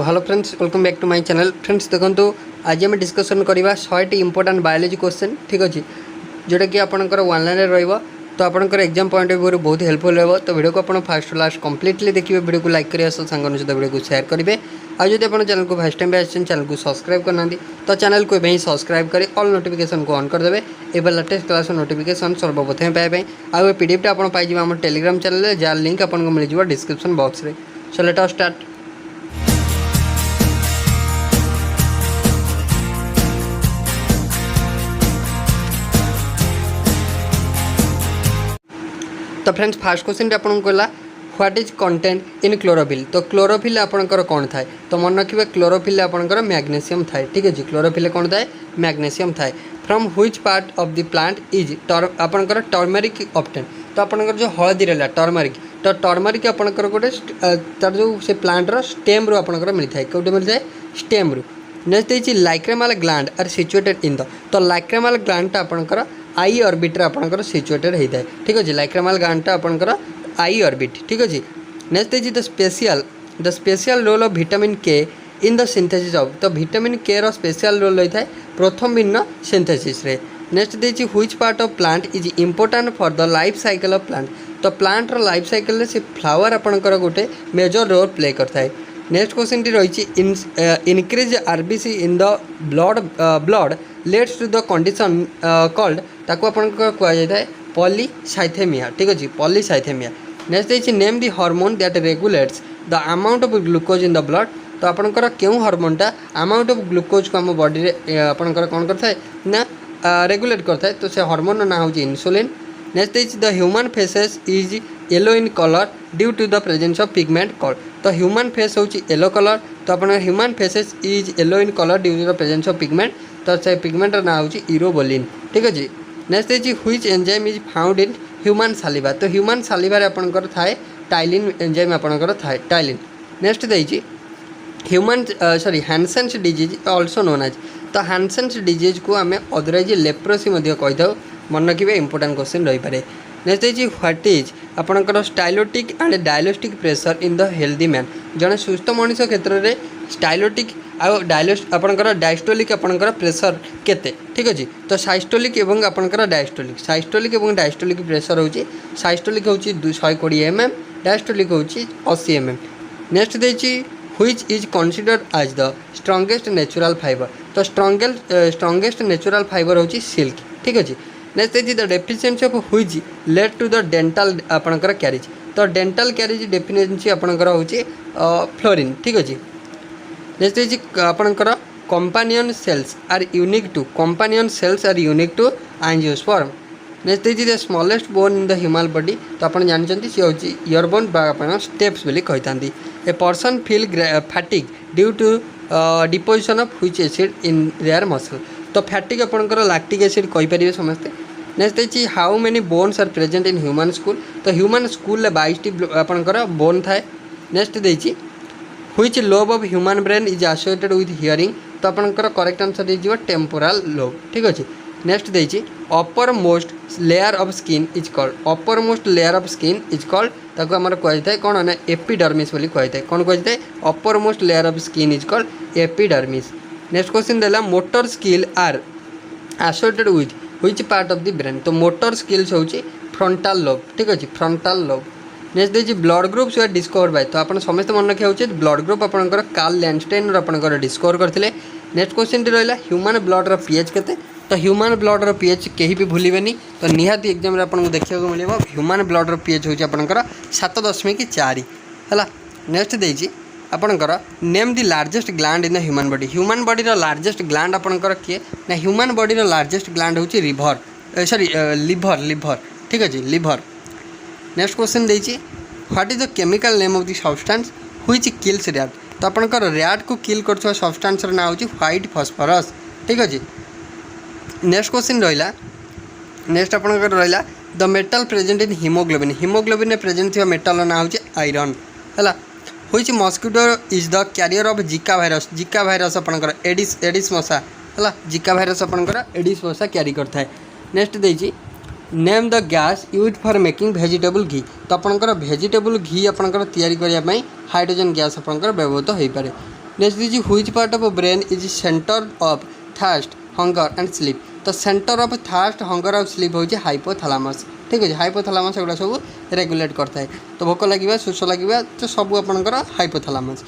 Hello friends, welcome back to my channel. Friends देखो आज आम डिस्कसन करवा 100 इंपोर्टेंट बायोलॉजी क्वेश्चन, ठीक अच्छे, जोटा कि आपंकर ऑनलाइन रहा तो आपंकर एग्जाम पॉइंट ऑफ व्यू बहुत हेल्पफुल रहा। तो वीडियो को आप फास्ट लास्ट कंप्लीटली देखिए, वीडियो को लाइक करेंगे, सांगों सहित वीडियो को शेयर करेंगे। आज जब आप चैनल को फर्स्ट टाइम भी आसान चैनल को सब्सक्राइब करना तो चैनल को ही सब्सक्राइब कर ऑल नोटिफिकेशन को ऑन करदे। एवं लेटेस्ट क्लास नोटिफिकेशन सर्वप्रथम पाइबा आउ पीडीएफ आप पाइबे आम टेलीग्राम चैनल, जार लिंक आपको मिल जाए डिस्क्रिप्शन बॉक्स में। So let us start. तो फ्रेंड्स फास्ट क्वेश्चन आपको कहला what is content in chlorophyll. तो क्लोरोफिल आपंकर कौन थाए, तो मन रखिए क्लोरोफिल आपंकर मैग्नेशियम थाए, ठीक है। क्लोरोफिल कौन थाए, मैग्नेशियम थाए। From which part of the plant is आपंकर टर्मरिक ऑब्टेन। तो आपंकर जो हलदी रहा टर्मरिक, तो टर्मरिक आपंकर गोटे तार जो से प्लांटर स्टेम रू आपंकर मिलता है, कौटे मिलता है, स्टेम रू। नेक्स्ट देखिए lacrimal gland are situated in the. तो लाइक्रेमाल ग्लैंड आपंकर आई ऑर्बिट आपंकर सिचुएटेड होता है, ठीक अच्छे। लाइक्रेमाल ग्लैंड आपंकर आई ऑर्बिट, ठीक अच्छे। नेक्स्ट देखिए the special role of vitamin K in the synthesis of. तो विटामिन के रो स्पेशल रोल होता है प्रथम भिन्न सिंथेसिस रे। नेक्स्ट देखिए which part of plant is important for the life cycle of plant. तो प्लांट रो लाइफ साइकिल रे से फ्लावर आपंकर गोटे मेजर रोल प्ले करता है। नेक्स्ट क्वेश्चन टी रही increase RBC in the blood leads to the condition called, ताको आपंकर कहुए पॉलीसाइथेमिया, ठीक अच्छे, पॉलीसाइथेमिया। नेक्स्ट देखिए name the hormone that regulates the amount of glucose in the blood. तो आपंकर क्यों हार्मोनटा अमाउंट ऑफ ग्लूकोज को आम बॉडी रे आपंकर कौन करता है ना रेगुलेट करता है, तो से हार्मोन ना हूँ इन्सुलिन। नेक्स्ट देखिए the human faeces is yellow in colour due to the presence of pigment called. तो ह्यूमन फेस हूँ येलो कलर, तो आप human faeces is yellow in colour due to the presence of pigment, तो से पिगमेंटर ना हूँ इरोबोलिन, ठीक अच्छे। नेक्स्ट देखिए which enzyme is found in human saliva. तो ह्यूमन सालिवा आपंकर थाए टाइलिन एंजाइम आपंकर थाए टाइलिन। नेक्स्ट देखिए human Hansen's disease also known as. तो हैंसेन्स डिजीज को आम अदरवाइज लेप्रोसी कही था, मन रखिए इंपोर्टेंट क्वेश्चन रही है। नेक्स्ट देखिए व्हाट इज आपंकर systolic and diastolic pressure in the healthy man. जड़े सुस्थ मनीष क्षेत्र में स्टाइलोटिक आउ आपंकर डायस्टोलिक आपंकर प्रेशर केते, ठीक अच्छे। तो साइस्टोलिक एवं आपंकर साइस्टोलिक एवं डायस्टोलिक प्रेशर होची, साइस्टोलिक होची 120 mm, डायस्टोलिक होची 80 mm। नेक्स्ट देखिए which is considered as the strongest natural fibre. तो स्ट्रॉन्गेस्ट नेचुरल फाइबर होची सिल्क, ठीक अच्छे। नेक्स्ट देखिए the deficiency of which led to the dental आपंकर कैरेज। तो डेंटल कैरेज डेफिशिएंसी आपंकर होची फ्लोरीन, ठीक अच्छे। नेक्स्ट देखिए आपंकर companion cells are unique to angiosperm. Next देखिए the smallest bone in the human body. तो आप जानते सी हूँ इयर बोन स्टेप्स बोली कही था। A person feel fatigue due to deposition of which acid in their muscle. तो फैटिक आपंकर लैक्टिक एसिड कहींपर समस्ते। नेक्स्ट देखिए how many bones are present in human skull. तो ह्यूमन स्कूल 22 आपंकर बोन थाए। नेक्स्ट देखिए which lobe of human brain is associated with hearing. तो आपंकर करेक्ट आंसर हो टेम्पोरल लोब, ठीक अच्छे। नेक्स्ट देखिए upper most layer of skin is called ताको आमर कही कौन ना एपिडर्मिस बोली कही कौन कही upper most layer of skin is called epidermis. Next question देला motor skill are associated with which part of the brain. तो मोटर स्किल्स होची फ्रंटाल लोब, ठीक अच्छे, फ्रंटाल लोब। नेक्स्ट देखिए blood groups were discover by. तो आप समस्त मन रखा हो ब्लड ग्रुप आपंकर कार्ल लैंडस्टाइन आपंकर डिस्कवर करते। नेक्स्ट क्वेश्चन टी रहा ह्यूमन ब्लड रो पीएच केते। तो ह्यूमन ब्लड रो पीएच कहीं भी भूलें, तो निहाती एग्जाम आपको देखा मिले ह्यूमन ब्लड रो पीएच होची आपंकर 7.4 है। नेक्स्ट देखिए आपंकर name the largest gland in the human body. Human body रो लार्जेस्ट ग्लैंड आपंकर किए ना ह्यूमन बॉडी रो लार्जेस्ट ग्लैंड होची लिभर, ठीक अच्छे, लिभर। नेक्स्ट क्वेश्चन देखिए what is the chemical name of the substance which kills rat. तो आपंकर रैट को किल कर सब्सटेंस ना होची व्हाइट फॉस्फोरस, ठीक अच्छे। नेक्स्ट क्वेश्चन रहा नेक्स्ट आपंकर रहा the metal present in haemoglobin में प्रेजेंट थी मेटल ना होची आयरन है। Which mosquito is the career of जिका भाइरस आपंकर एडिस मशा है। जिका भाइरस आपंकर एडिस मशा क्यारी करता है। नेक्स्ट देखिए name the gas use for making vegetable ghee. तो आपंकर वेजिटेबल घी आपंकर तैयारी करने हाइड्रोजन गैस आपंकर व्यवहृत हो पारे। नेक्स्ट दीजिए which part of brain is centre of thirst hunger and sleep. तो सेंटर ऑफ थर्स्ट हंगर और स्लीप होची हाइपोथैलेमस। ठीक है, हाइपोथैलेमस एगुड़ा सब रेगुलेट करता है। तो भोक लगे शोष लगे तो सब आपंकर hypothalamus.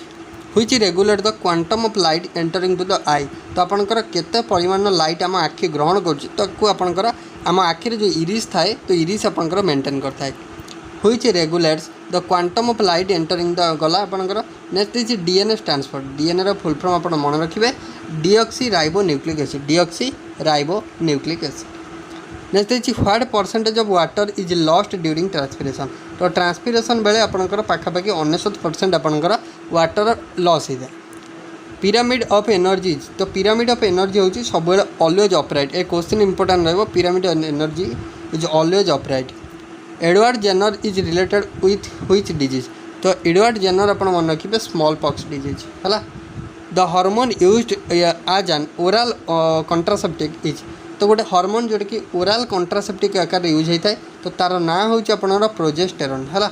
Which regulate the quantum of light entering to the eye. तो आपंकर केते परिमाण लाइट आम आखि ग्रहण कर आम आखिर जो इरिस थाए तो इरिस आपंकर मेंटेन करता है। Which regulates the quantum of light entering the गला आपंकर। Next is DNA transfer. DNA रो फुल फॉर्म आप मन रखिए deoxyribonucleic acid. Deoxyribonucleic acid. Next is what percentage of water is lost during transpiration. तो transpiration बेले आपंकर पाखापाखि 99% आपंकर वाटर लॉस होता है। Pyramid of energies. तो पिरामिड ऑफ एनर्जी हूँ सब always upright. A question important रही। Pyramid of energy is always upright. Edward Jenner is related with which disease. तो एडवर्ड जेनर आप मन रखिए स्मॉल पॉक्स डिजीज है। The hormone used as an oral contraceptive is. तो गोटे hormone जोटा कि ओरल कंट्रासेप्टिव आकार यूज होता है। तो तार ना हूँ आपनर प्रोजेस्टेरॉन है।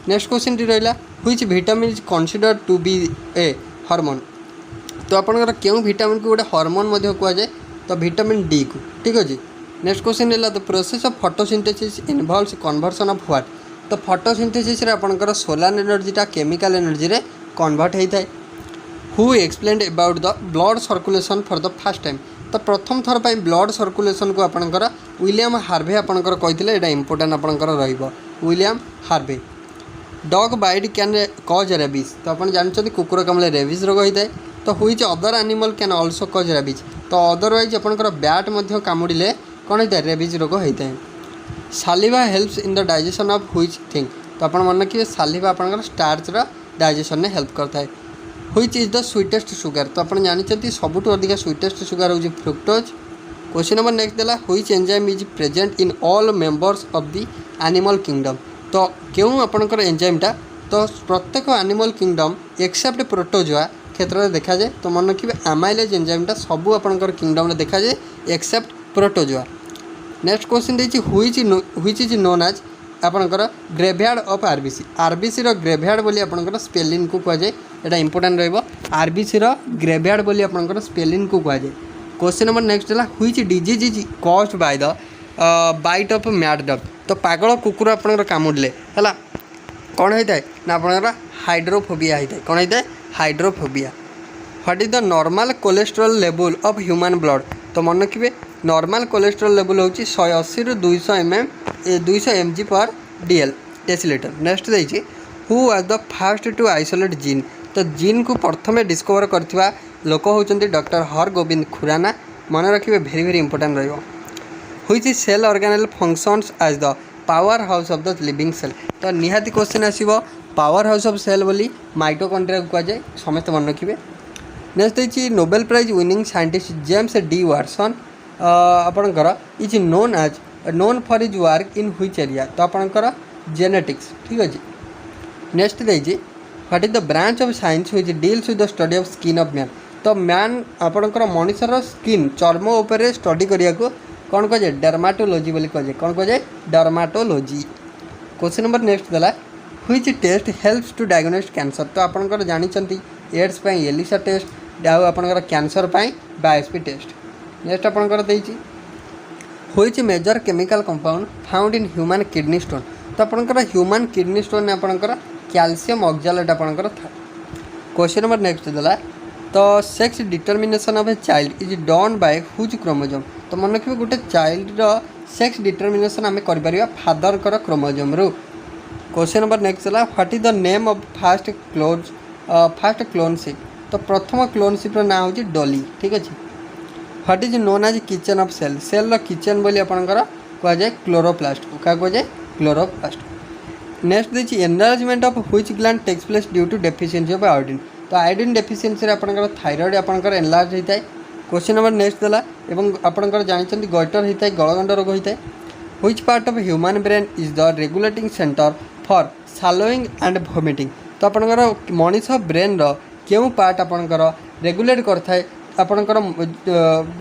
नेक्स्ट क्वेश्चन टी रहा which vitamin is considered to be a hormone. तो आपनकर क्यों विटामिन को गोटे हार्मोन कहुए तो विटामिन डी को। ठीक अच्छे। नेक्स्ट क्वेश्चन है the process of photosynthesis involves conversion of what. तो फोटोसिंथेसिस रे आपनकर सोलार एनर्जीटा केमिकल एनर्जी रे कन्वर्ट होता है। Who explained about the blood circulation for the first time. तो प्रथम थर पर ब्लड सर्कुलेशन को आपनकर विलियम हार्वे आपनकर कहिथिले। एटा इंपोर्टेंट आपनकर रहिबो William Harvey. Dog bite can cause rabies. तो आप जानते कुकुर कामले रेबीज रोग होता है। तो which other animal can also cause rabies. तो अदरवाइज आपनकर बैट मध्य कामुड़े कौन होता है रेबीज रोग होता है। Saliva helps in the digestion of which thing. तो आप मन रखिए सालिवा आपनकर स्टार्च डाइजेशन में हेल्प करता है। Which is the sweetest sugar. तो आप जानते सबुठ अधिक स्वीटेस्ट सुगर हूँ फ्रुक्टोज। क्वेश्चन नंबर नेक्स्ट देला which enzyme is present in all members of the animal kingdom. तो क्यों आपनकर एंजाइमटा तो प्रत्येक एनिमल किंगडम एक्सेप्ट प्रोटोजोआ क्षेत्र में देखा जाए। तो मन रखिए एमाइलेज एंजाइमटा सबू आपनकर किंगडम में देखा जाए एक्सेप्ट प्रोटोजोआ। नेक्स्ट क्वेश्चन देखिए व्हिच इज नोन एज आपनकर ग्रेवयार्ड ऑफ आरबीसी। आरबीसी रो ग्रेवयार्ड बोली आपनकर स्पेलिंग को कह जाए। एटा इंपोर्टेंट रहिबो आरबीसी रो ग्रेवयार्ड बोली आपनकर स्पेलिंग को कह जाए। क्वेश्चन नंबर नेक्स्ट है which disease is caused by the bite of mad dog. तो पागल कुकुर आपनकर कामुड़ले है कौन होता है ना आपनकर हाइड्रोफोबिया होता है। कौन होता है hydrophobia. What is the normal cholesterol level of human blood. तो मन रखिए नॉर्मल कोलेस्ट्रॉल लेवल हूँ 180 ରୁ 200 mg पर DL डेसीलिटर। नेक्स्ट देखिए who was the first to isolate gene. तो जीन को प्रथम डिस्कवर करथिबा लोक होचंती डॉक्टर हरगोविंद खुराना। मन रखिए भेरी भेरी इंपोर्टेंट रहिबो। Which cell organelle functions as the power house of the living cell. तो निहाती क्वेश्चन आसीबो पावर हाउस ऑफ सेल बोली माइटोकॉन्ड्रिया को कह जाए। समस्त मन रखिए। नेक्स्ट देखिए Nobel prize winning scientist James D Watson आपणकर is known for his work in which area. तो आपणकर जेनेटिक्स। ठीक अच्छे। नेक्स्ट देखिए what is the branch of science which deals with the study of skin of man. तो man आपणकर मनुष्यर skin चर्म उपर स्टडी करिया को कौन कह जाए डर्माटोलॉजी बोली कह जाए। कौन कह जाए डर्माटोलॉजी। क्वेश्चन नंबर नेक्स्ट देला which test helps to diagnose cancer. तो आपणकर जानिचंती एड्स पाई एलिसा टेस्ट आउ आपणकर कैंसर पाई बायोप्सी टेस्ट। नेक्स्ट आपणकर देइची which major chemical compound found in human kidney stone. तो आपणकर ह्यूमन किडनी स्टोन आपणकर कैल्शियम ऑक्सालेट आपणकर था। क्वेश्चन नंबर नेक्स्ट देला तो sex determination of a child is done by which chromosome. तो मन रखिए गोटे चाइल्ड रो सेक्स डिटर्मिनेशन आम कर फादर कर क्रोमोसोम रू। क्वेश्चन नंबर नेक्स्ट देला what is the name of first clone sheep. तो प्रथम क्लोनशिप ना हूँ डॉली। ठीक अच्छे। What is known as kitchen of cell. Cell kitchen बोली आपणकर कह जाए क्लोरोप्लास्ट। क्या कह जाए क्लोरोप्लास्ट। नेक्स्ट देखिए enlargement of which gland takes place due to deficiency of iodine. तो आयोडीन डेफिशिएंसी आपणकर थायराइड आपणकर एनलार्ज होता है। क्वेश्चन नंबर नेक्स्ट देला एवं आपणकर जानते गॉइटर होता है गलगंड रोग होता है। Which part of human brain is the regulating centre for swallowing and vomiting. तो आपणकर मनीष ब्रेन रो क्यों पार्ट आपणकर रेगुलेट करता है आपणकर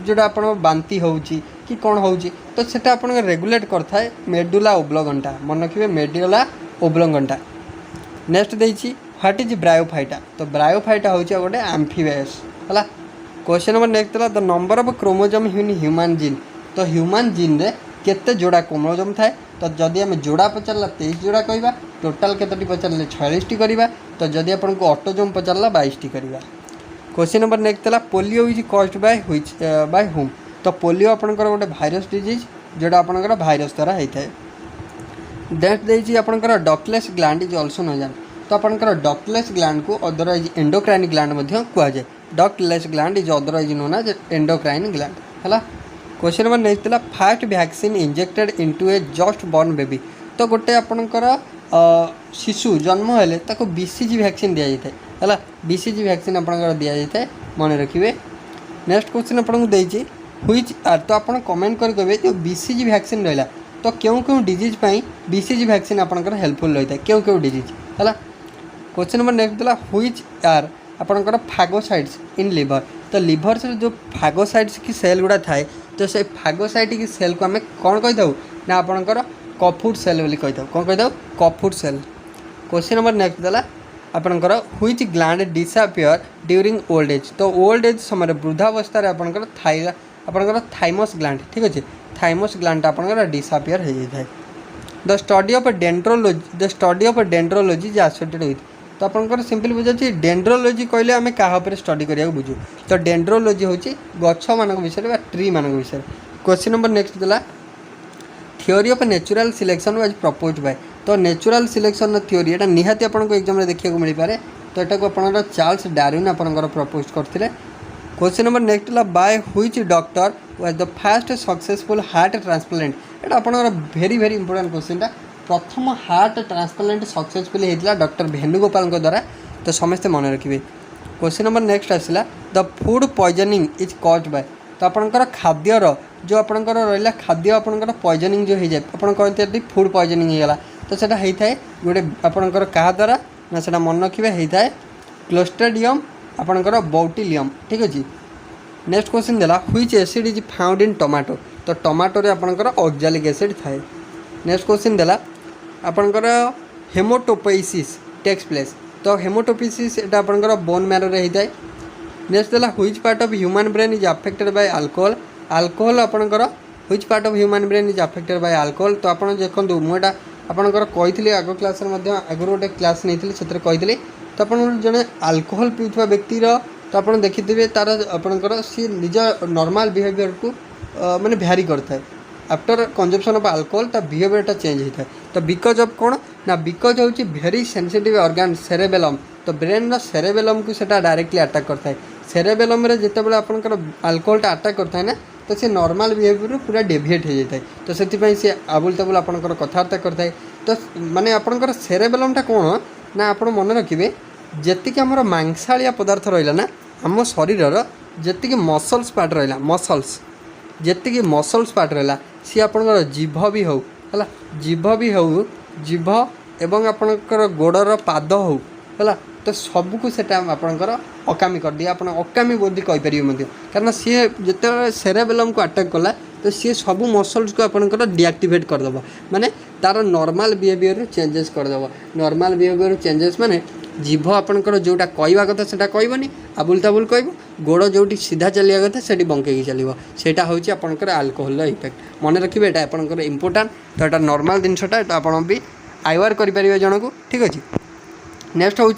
जोटा आप बांती होउची कि कौन होउची तो सेटा आपणकर रेगुलेट करता है मेडुला ओब्लंगटा। मन रखिए मेडुला ओब्लंगटा। नेक्स्ट देखिए ह्वाट इज ब्रायोफाइटा तो ब्रायोफाइटा हूँ गोटे आम्फिबियस है। क्वेश्चन नंबर नेक्स्ट था the number of chromosome in human gene तो ह्यूमन जीन रे केते जोड़ा क्रोमोजोम थाए तो जदि आम जोड़ा पचारा 23 जोड़ा कहवा टोटाल केतोटी पचारे 46 करवा तो जदि आपन को ऑटोजोम पचारा 22 करवा। क्वेश्चन नंबर नेक्स्ट था polio is caused by whom तो पोलियो आपनकर गोटे भाइरस डिजीज जोड़ा आपनकर भाइरस द्वारा होता है। दैट देजी आपनकर ductless gland is also known जान तो आपनकर डक्टलेस ग्लैंड को अदरवाइज एंडोक्राइन ग्लैंड मध्य कहुए। Ductless gland is otherwise known as endocrine gland है। क्वेश्चन नंबर नेक्स्ट था first vaccine injected into a just born baby तो गोटे आपनकर शिशु जन्म हेले ताको बीसीजी वैक्सीन दि जाए है। बीसीजी वैक्सीन आपनकर दि जाए मन रखिए। नेक्स्ट क्वेश्चन आपको देती हुईच तो आप कमेंट करेंगे जो बीसीजी वैक्सीन रहा तो क्यों क्यों डिजीज बीसीजी वैक्सीन आपनकर हेल्पफुल रही है क्यों क्यों डिजीज है। क्वेश्चन नंबर नेक्स्ट था हुईच आर आपनकर फागोसाइड्स इन लिवर तो लिवर से जो फागोसाइड्स की सेल गुड़ा थाए तो से फागोसाइट की सेल को आम कौन कही ना आपनकर कफुट सेल बोली कही कौन कही कफुट सेल। क्वेश्चन नंबर नेक्स्ट था आपनकर which gland disappear during old age तो ओल्ड एज समय वृद्धावस्था आपनकर थाइमस ग्लैंड ठीक अच्छे थाइमस ग्लैंड आपनकर डिसअपियर हो जाए। The study of dendrology is associated with तो आपनकर सिंपल बुझे डेंड्रोलॉजी कहले आम क्या स्टडी करिया बुझू तो डेंड्रोलॉजी हूँ गछ मान विषय ट्री मान विषय। क्वेश्चन नंबर नेक्स्ट था theory of natural selection was propose by तो नेचुरल सिलेक्शन थ्योरी एटा निहाती आपको एग्जाम देखा मिल पारे तो यहाँ को चार्ल्स डार्विन आपनकर प्रपोज करते। क्वेश्चन नंबर नेक्स्ट है by which doctor was the first successful heart transplant एटा आपनकर वेरी वेरी इंपोर्टेंट क्वेश्चन प्रथम हार्ट ट्रांसप्लांट सक्सेसफुल होता डॉक्टर वेणुगोपाल द्वारा तो समस्ते मन रखिए। क्वेश्चन नंबर नेक्स्ट आसला the food poisoning is caused bye तो आपनकर खाद्यर जो आपनकर रहा खाद्य आपनकर पॉइजनिंग जो हो जाए आप कहते फूड पॉइजनिंग होगा तो सेटा होता है गोटे आपनकर क्या द्वारा ना सेटा मन रखिए होता है क्लोस्ट्रिडियम आपनकर बोट्यूलियम ठीक अच्छे। नेक्स्ट क्वेश्चन देला which acid is found in tomato तो टोमाटो रे आपनकर ऑक्सैलिक एसिड थाए। नेक्स्ट क्वेश्चन देला आपनकर हेमोटोपोइसिस टेक्स प्लेस तो हेमोटोपोइसिस एटा आपनकर बोन मैरो रे होता है। नेक्स्ट देला which part of human brain is affected by alcohol alcohol आपनकर which part of human brain is affected by alcohol तो आपन देखंतु मुटा आपनकर कही आग क्लास आगु गोटे क्लास नहीं से कही तो आप जड़े अल्कोहल पीउवा व्यक्तिर तो आप देखिए तार आपंकर सी निज नॉर्मल बिहेवियर को माने भ्यारी करता है आफ्टर कंजप्शन ऑफ अल्कोहल ता बिहेवियरटा चेंज होता है तो बिकज ऑफ कौन ना बिकज हूँ भेरी सेंसिटिव ऑर्गन सेरेबेलम तो ब्रेन सेरेबेलम को सेटा डायरेक्टली अटैक करता है सेरेबेलम रे जितेबाला आपंकर अल्कोहलटा अटैक करता है ना तो सी नॉर्मल बिहेवियर पूरा डेविएट हो जाता है तो से आबुल ताबुल आपंकर कथबार्ता करता है तो माने आपंकर सेरेबेलमटा कौन ना आप मन रखिए जी आम मांसालिया पदार्थ रहा ना आम शरीर जी मसल्स पार्ट रहा मसल्स जी मसल्स पार्ट रहा सी आपंकर जीभ भी हो है जीभ भी हो जीभ एवं आपंकर गोड़र पाद हो है तो सबको सेटा आपंकर अकामी कर दिए आप अकामी बोधी कहीपर कारण सी जिते सेरेबेलम को अटैक कला तो सी सब मसल्स को आपंकर डीएक्टिवेट करदेव माने तार नॉर्मल बिहेवियर चेंजेस करदेव नॉर्मल बिहेवियर चेंजेस माने जीभ आपंकर जोटा कहवा कथा से कहबनी आबुल ताबुल कह गोड़ जो सीधा चलिया कथा से बंकई चलो सेटा हूँ आपंकर अल्कोहल इफेक्ट मन रखिए यहाँ आपंकर इंपोर्टाट तो यहाँ नॉर्मल जिनसा आप भी आइवार करेंगे जन को ठीक अच्छे। नेक्स्ट हूँ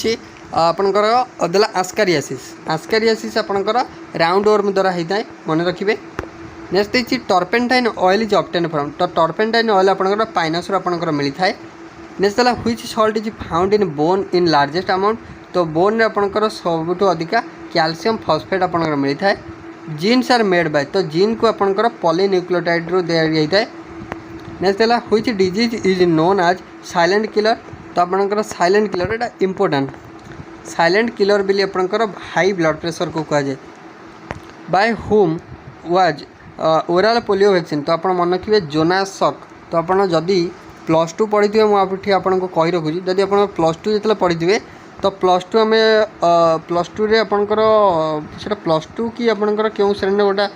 आपंकर अदला आस्कारियासिस आपंकर राउंड वर्म द्वारा होता है मन रखिए। नेक्स्ट देखिए turpentine oil is obtain from तो टर्पेंटाइन ऑयल आपंकर पाइनस आपंकर मिलता है। नेक्स्ट है which salt is found in bone in largest amount तो बोन रे आपंकर सबुठ अधिका कैल्शियम फॉस्फेट आपंकर मिलता है। जीन्स आर मेड बाय तो जीन को आपंकर पॉलीन्यूक्लियोटाइड रो दिया जाता है। नेक्स्ट है which disease is known as silent killer तो आपंकर साइलेंट किलर एटा इंपोर्टेंट साइलेंट किलर बिली आपंकर हाई ब्लड प्रेशर को कहा जाए। By whom was oral polio vaccine तो आप मन रखिए जोनास सक तो आप जदि +2 पढ़ी थे मुझे आपको कही रखुच्छी जदि आप +2 जो पढ़ी थे तो +2 आम +2 रे आपंकर से +2 कि आपंकर क्यों श्रेणी गोटा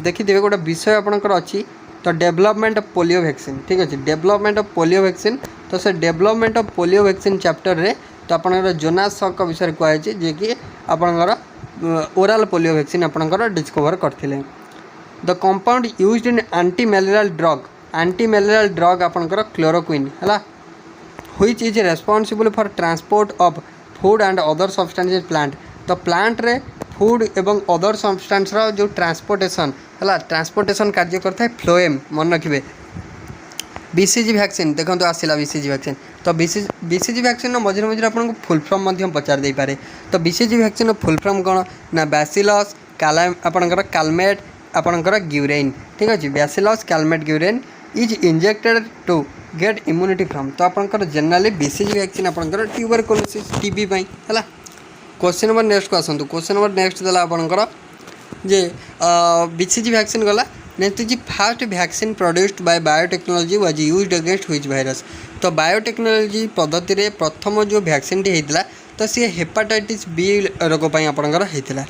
देखिए गोटे विषय आपंकर अच्छी तो डेवलपमेंट ऑफ पोलियो वैक्सीन ठीक अच्छे डेवलपमेंट ऑफ पोलियो वैक्सीन तो से development of polio vaccine chapter रे तो आपणकर जोनास सक विषय कहुई जे कि आपणकर ओराल पोलियो वैक्सीन आपणकर डिस्कवर करथिले। The compound used in anti malarial drug आपणकर क्लोरोक्विन है which is responsible for transport of food and other substances plant. तो प्लांट रे फूड एवं अदर सब्सटेंस जो ट्रांसपोर्टेशन है ट्रांसपोर्टेशन कार्य करता है फ्लोएम मन रखिए। बीसीजी वैक्सीन देखो आसला बीसीजी वैक्सीन तो बीसीजी वैक्सीन मझे मझे आपको फुल फॉर्म पचार दे पारे। तो बीसीजी वैक्सीन फुल फॉर्म कौन ना बैसिलस आपणकर कालमेट आपणकर ग्यूरेन ठीक अच्छे bacillus Calmette Guerin is injected to get immunity from. तो आपणकर जनरली बीसीजी वैक्सीन आपणकर ट्यूबरकुलोसिस टीबी है। क्वेश्चन नंबर नेक्स्ट को आसतु। क्वेश्चन नंबर नेक्स्ट देला आपणकर जे बीसीजी वैक्सीन गला next is first vaccine produced by biotechnology was used against which virus. तो बायोटेक्नोलॉजी पद्धति रे प्रथम जो वैक्सीन टी होता तो सी हेपाटाइटिस बी रोग पर आपणकर होता।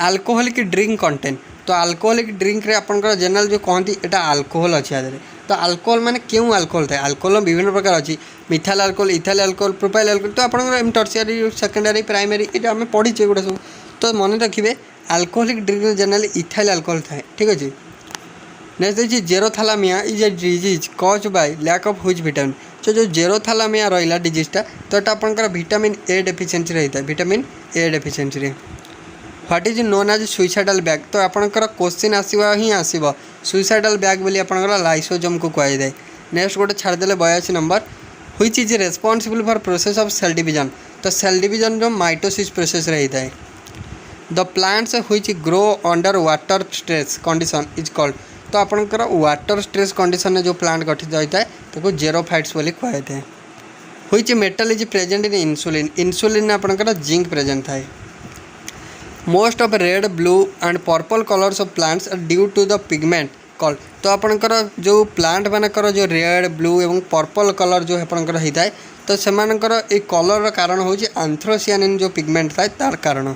अल्कोहलिक ड्रिंक कंटेंट तो अल्कोहलिक ड्रिंक रे आपणकर जनरल जो कहती एटा अल्कोहल अच्छी आदि। तो अल्कोहल माने क्यों अल्कोहल थाए अल्कोहल विभिन्न प्रकार अच्छी methyl alcohol ethyl alcohol propyl alcohol. तो आपंकर टर्सियरी सेकेंडरी प्राइमरी ये आम पढ़ीचे गुड़ा सब। तो मन रखिए alcoholic drink generally ethyl alcohol थाए ठीक अच्छे। नेक्स्ट देखिए xerophthalmia is a disease cause by lack of which vitamin. तो जो जेरोथालामिया रहा डिजीजटा तो यहाँ आपंकर विटामिन ए डेफिशिएंसी रहता है vitamin A deficiency. What is known as suicidal bag. तो आपंकर क्वेश्चन आसवा ही आसव सुइसाइडल बैग बोली आपंकर लाइसोजोम को कहुए। नेक्स्ट गोटे छाड़देले 82 number which is responsible for process of cell division. तो सेल डिवीजन जो माइटोसिस प्रोसेस रही है। The plants which grow under water stress condition is called. तो आपंकर वाटर स्ट्रेस कंडीशन में जो प्लांट गठित होता है तो जेरोफाइट्स बोली कहुए। Which metal is present in insulin. Insulin आपंकर जिंक प्रेजेंट थाए। Most of red blue and purple colours of plants are due to the pigment called. तो आपंकर जो प्लांट मानकर जो रेड ब्लू एवं पर्पल कलर जो आपंकर होता है तो सेमानकर ए कलर कारण हूँ एंथ्रोसियानिन जो पिगमेंट थाए तार कारण।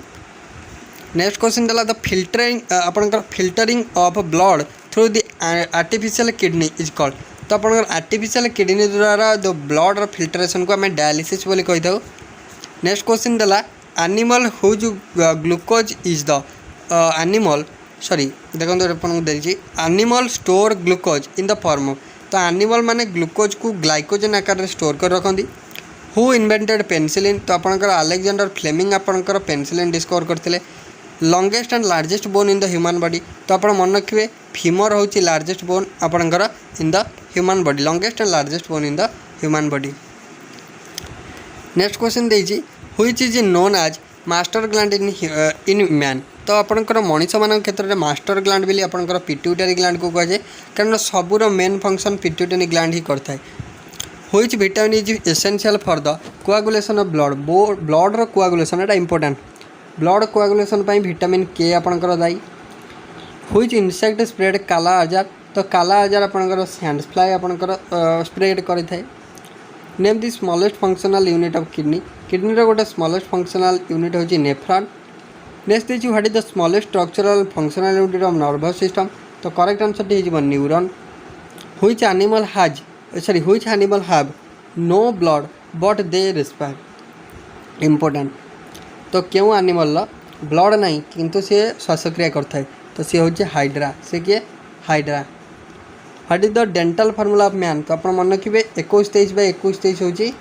नेक्स्ट क्वेश्चन देला the filtering of blood through the artificial kidney is called. तो आपंकर आर्टिफिशियल किडनी द्वारा जो ब्लड फिल्टरेशन को आम डायलिसिस बोली कही था। नेक्स्ट क्वेश्चन देला animal whose glucose is the animal sorry देखो देखिए animal store glucose in the form of. तो एनिमल माने ग्लूकोज को ग्लाइकोजन आकार में स्टोर कर रखती। Who invented penicillin. तो आपंकर अलेक्जेंडर फ्लेमिंग आपंकर पेनिसिलिन डिस्कवर करते। Longest and largest bone in the human body. तो आप मन रखिए फीमर हूँ लार्जेस्ट बोन आपंकर in the human body longest and largest bone in the human body. Next question देजी which is known as master gland in man. तो आपंकर मनीष मान क्षेत्र में मास्टर ग्लैंड बोली आपंकर पिट्यूटरी ग्लैंड को कहुए कारण सबूर मेन फंक्शन पिट्यूटरी ग्लैंड ही करता है। Which vitamin is essential for the coagulation of blood. Blood रो कोआगुलेशन एटा important blood coagulation vitamin K आपंकर दायी। व्हिच इनसेक्ट स्प्रेड काला आजार। तो काला आजार आपंकर सैंड फ्लाई आपंकर स्प्रेड करें। Name the smallest functional unit of kidney. Kidney रो गोटे स्मॉलेस्ट फंक्शनल यूनिट होची नेफ्रॉन। नेक्स्ट देखिए what is the smallest structural functional unit of nervous system. तो करेक्ट आंसर टी हो neuron. Which animal have no blood but they respire. Important तो क्यों animal blood नहीं किंतु सी श्वासक्रिया करता है तो सी हूँ हाइड्रा। से किए hydra. What is the dental formula of man. तो आप मन रखिए 21-23/21-23 हूँ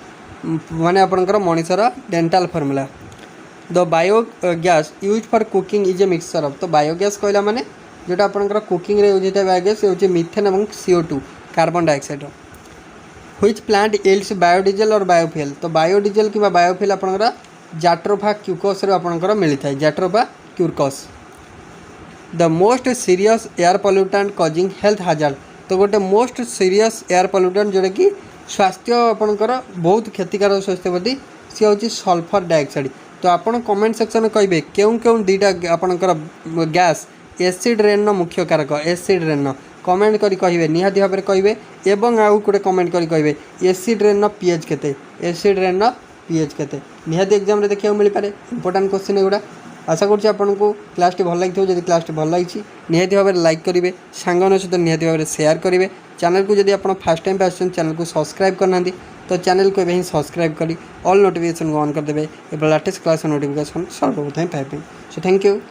माने आपंकर मनीषर dental formula. The biogas use for cooking is a mixture of. तो बायोगैस कहला माने जोटा आपंकर कुकिंग रे यूज होता है बायोगैस हूँ मिथेन और CO2 carbon dioxide. Which plant yields biodiesel और बायोफ्यूल। तो बायोडीजल कि बायोफ्यूल आपंकर जाट्रोफा क्यूकस आपंकर मिलता है jatropha curcas. The most serious air pollutant causing health hazard. तो गोटे मोस्ट सीरियस एयर पॉल्यूटेंट जोटा कि स्वास्थ्य आपंकर बहुत क्षतिकारक स्वास्थ्य प्रति सी हूँ सल्फर डाइऑक्साइड। तो आपन कमेंट सेक्शन में कहे क्यों क्यों दुईटा आपंकर गैस एसिड रेन मुख्य कारक एसिड रेन कमेंट करी कहे निहाती भाव में कहे एवं आउ गोटे कमेंट करी कहे एसिड रेन पीएच केते एसिड रेन पीएच केते निहाती एग्जाम देखा मिल पारे। इंपोर्टेंट क्वेश्चन एगुड़ा आशा करुँच आपको क्लास भल लगी जब क्लास भल लगी निहाती भाव में लाइक करेंगे सांग सहित निहाती भाव में शेयर करेंगे चैनल को जब आप फास्ट टाइम पे चैनल को सब्सक्राइब करना तो चैनल को भी सब्सक्राइब करी ऑल नोटिफिकेशन ऑन कर देवे एवं लेटेस्ट क्लास नोटिफिकेशन सर्वप्रथम पाइबे। So thank you.